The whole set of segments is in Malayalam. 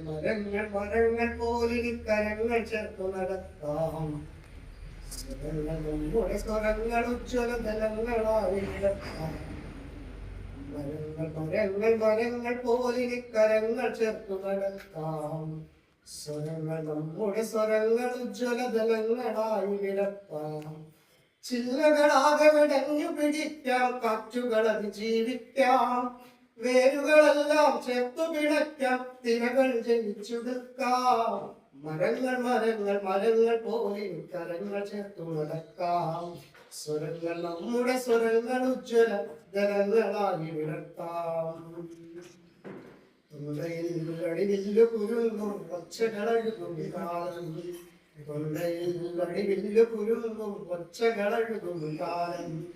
മരങ്ങൾ മരങ്ങൾ പോലിനി കരങ്ങൾ ചേർത്തു നടത്താം. നമ്മുടെ സ്വരങ്ങൾ ഉജ്ജ്വലതലങ്ങളായി നടത്താം. മരങ്ങൾ മരങ്ങൾ മരങ്ങൾ പോലിനി കരങ്ങൾ ചേർത്തു നടത്താം. സ്വരങ്ങൾ നമ്മുടെ സ്വരങ്ങൾ ഉജ്ജ്വലതലങ്ങളായി വിടർത്താം. ചില്ലകളാകെ വിടഞ്ഞു പിടിക്കാം, കാറ്റുകൾ അതിജീവിക്കാം, വേരുകളെല്ലാം ചേർത്തു പിണയ്ക്കാം, തിരകൾ ജയിച്ചു നിൽക്കാം. മരങ്ങൾ മരങ്ങൾ മരങ്ങൾ പോലെ കരങ്ങൾ ചേർത്തു നടക്കാം. സ്വരങ്ങൾ നമ്മുടെ സ്വരങ്ങൾ ഉജ്ജ്വല ജലങ്ങളായി വിടർത്താം. തൊണ്ടയിൽ അടിവില്ലു കുരുങ്ങും ഒച്ചകളഴുകും കാലം. തൊണ്ടയിൽ അടിവില്ലു കുരുങ്ങും ഒച്ചകളഴുകും കാലം.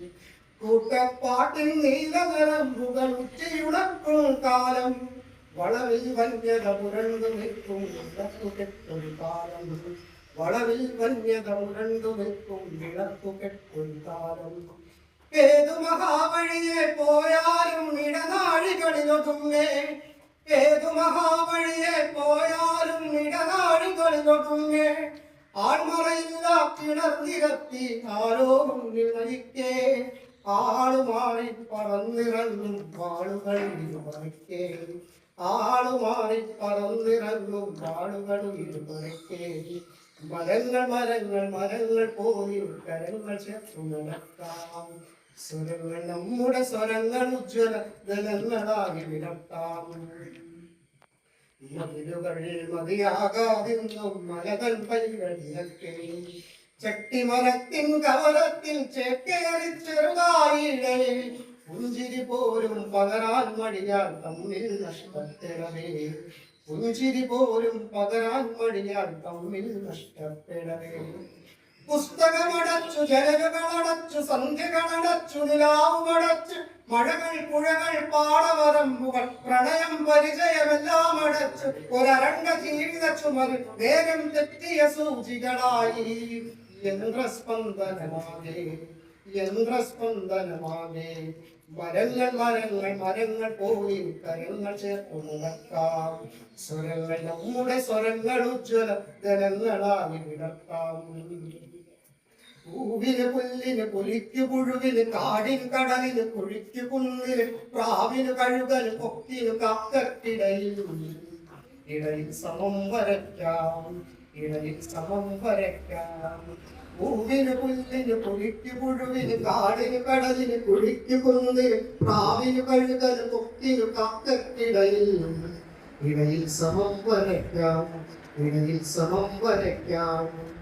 കൂട്ടപ്പാട്ടിൽ നീലനരമ്പുകൾ ഉച്ചയുണക്കും കാലം. വളവിൽ വന്യത പുരണ്ടു നിൽക്കും വിളക്കുകെട്ടൊരു കാലം. വളവിൽ വന്യത പുരണ്ടു നിൽക്കും വിളക്കുകെട്ടൊരു കാലം. ഏതു മഹാവഴിയെ പോയാലും ഇടനാഴികളിലൊതുങ്ങേ. ഏതു മഹാവഴിയെ പോയാലും ഇടനാഴികളിലൊതുങ്ങേ. ആൾമറയില്ല കിണർ നിരത്തി ആരോരും നിലയിക്കേ. ആളുമാറി പറന്നിറങ്ങും ആളുകളിൽ മറിക്കേ. ആളുമാറി പറന്നിറങ്ങും ആളുകളിൽ മറിക്കേ. മരങ്ങൾ മരങ്ങൾ മരങ്ങൾ പോയി കരങ്ങൾ ചേർത്തു നടത്താം. സ്വരങ്ങൾ നമ്മുടെ സ്വരങ്ങൾ ഉജ്ജ്വല ജലങ്ങളായി വിടർത്താം. മതിലുകൾ മതിയാകാതിന്നും മലകൾ പരിഗണിക്കെ. ചട്ടിമരത്തിൻ കവലത്തിൽ ചേക്കേറി ചെറുതായിടേ. പുഞ്ചിരി പോലും പകരാൻ മടിയാൽ തമ്മിൽ നഷ്ടപ്പെടവേ. പുഞ്ചിരി പോലും പകരാൻ മടിയാൽ തമ്മിൽ നഷ്ടപ്പെടവേ. പുസ്തകമടച്ചു ജനലുകളടച്ചു സന്ധ്യകളടച്ചു നിലാവുമടച്ചു മഴകൾ പുഴകൾ പാടവരമ്പുകൾ പ്രണയം പരിചയമെല്ലാം അടച്ചു ഒരരണ്ട ജീവിത ചുമരിൽ വേഗം തെറ്റിയ സൂചികളായി. യന്ത്രസ്പന്ദനമാകെ യന്ത്രസ്പന്ദനമാകെ. മരങ്ങൾ മരങ്ങൾ മരങ്ങൾ പോയി കരങ്ങൾ ചേർത്തു നടക്കാം. സ്വരങ്ങൾ നമ്മുടെ സ്വരങ്ങൾ ഉജ്ജ്വല ജലങ്ങളായി വിടർത്താം. പൂവിന് പുല്ലിന് പുലിക്കു പുഴുവിന് കാടിൻ കടലിന് കുഴിക്കു കുന്നിന് പ്രാവിന് കഴുകന് കൊക്കിനു കാക്കക്കിടയിൽ ഇടയിൽ സമം വരയ്ക്കാം. ഇടയിൽ സമം വരയ്ക്കാം. പൂവിന് പുല്ലിന് പുലിക്കു പുഴുവിന് കാടിന് കടലിന് കുഴിക്കു കുന്നിന് പ്രാവിന് കഴുകന് കൊക്കിനു കാക്കക്കിടയിൽ ഇടയിൽ സമം വരയ്ക്കാം. ഇടയിൽ സമം വരയ്ക്കാം.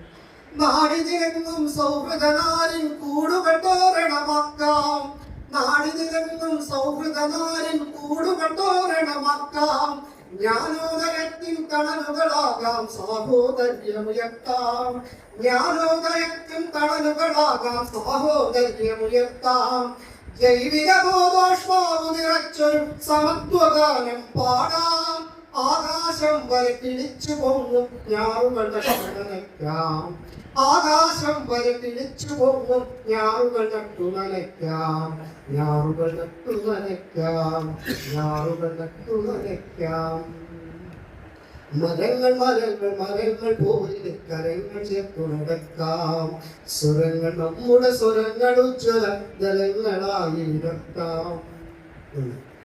നാടിതിലെങ്ങും സൗഹൃദനാരിൻ കൂടുകൾ തോരണമാക്കാം. നാടിതിലെങ്ങും സൗഹൃദനാരിൻ കൂടുകൾ തോരണമാക്കാം. ജ്ഞാനോദയത്തിൻ തണലുകളാകാം സഹോദര്യമുയർത്താം. ജ്ഞാനോദയത്തിൻ തണലുകളാകാം സഹോദര്യമുയർത്താം. ജൈവിക ബോധോഷ്മാവു നിറച്ചൊരു സമത്വഗാനം പാടാം. ആകാശം വരെ പിടിച്ചു പോകും ഞാറുകൾ നട്ടുനനയ്ക്കാം. ആകാശം വരെ പിടിച്ചു പോകും ഞാറുകൾ നട്ടുനനയ്ക്കാം. ഞാറുകൾ നട്ടുനനയ്ക്കാം. ഞാറുകൾ നട്ടുനനയ്ക്കാം. മരങ്ങൾ മരങ്ങൾ മരങ്ങൾ പോലെ കരങ്ങൾ ചേർത്തു നടക്കാം. സ്വരങ്ങൾ നമ്മുടെ സ്വരങ്ങൾ ഉജ്ജ്വല ജലങ്ങളായി ഇടക്കാം.